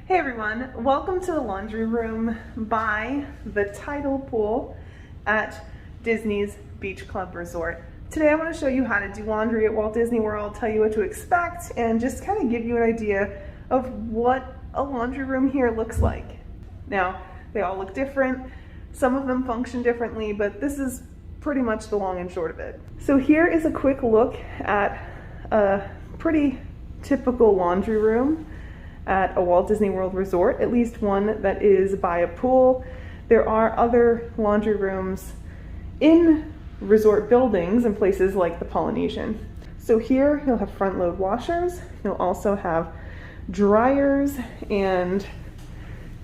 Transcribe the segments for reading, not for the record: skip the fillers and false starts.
Hey everyone, welcome to the laundry room by the tidal pool at Disney's Beach Club Resort. Today I want to show you how to do laundry at Walt Disney World, tell you what to expect, and just kind of give you an idea of what a laundry room here looks like. Now, they all look different, some of them function differently, but this is pretty much the long and short of it. So here is a quick look at a pretty typical laundry room at a Walt Disney World Resort, at least one that is by a pool. There are other laundry rooms in resort buildings in places like the Polynesian. So here you'll have front load washers, you'll also have dryers, and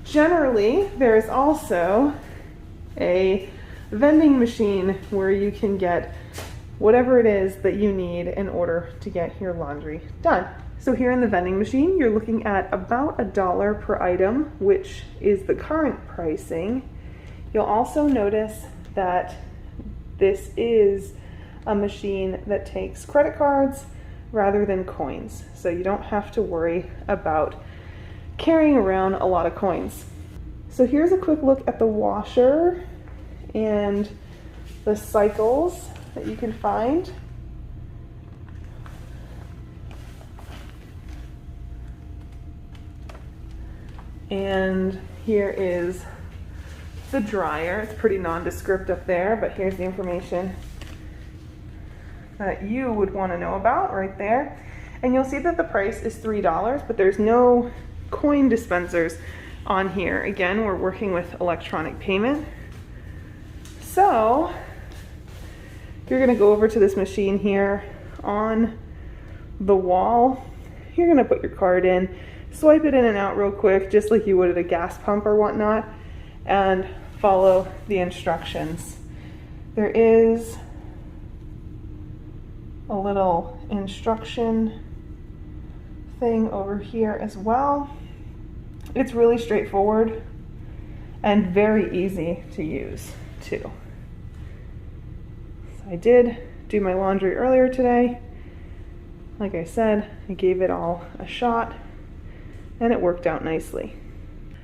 generally there is also a vending machine where you can get whatever it is that you need in order to get your laundry done. So here in the vending machine, you're looking at about $1 per item, which is the current pricing. You'll also notice that this is a machine that takes credit cards rather than coins. So you don't have to worry about carrying around a lot of coins. So here's a quick look at the washer and the cycles that you can find. And here is the dryer. It's pretty nondescript up there, but here's the information that you would want to know about right there. And you'll see that the price is $3, but there's no coin dispensers on here. Again, we're working with electronic payment. So you're going to go over to this machine here on the wall. You're going to put your card in, swipe it in and out real quick, just like you would at a gas pump or whatnot, and follow the instructions. There is a little instruction thing over here as well. It's really straightforward and very easy to use too. So I did do my laundry earlier today. Like I said, I gave it all a shot and it worked out nicely.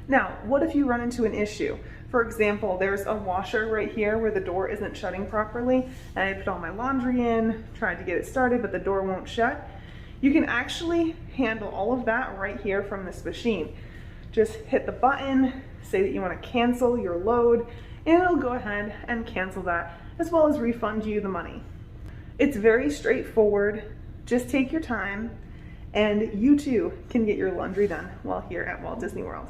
Now, what if you run into an issue? For example, there's a washer right here where the door isn't shutting properly, and I put all my laundry in, tried to get it started, but the door won't shut. You can actually handle all of that right here from this machine. Just hit the button, say that you want to cancel your load, and it'll go ahead and cancel that, as well as refund you the money. It's very straightforward. Just take your time, and you too can get your laundry done while here at Walt Disney World.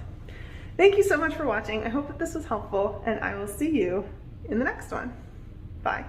Thank you so much for watching. I hope that this was helpful, and I will see you in the next one. Bye.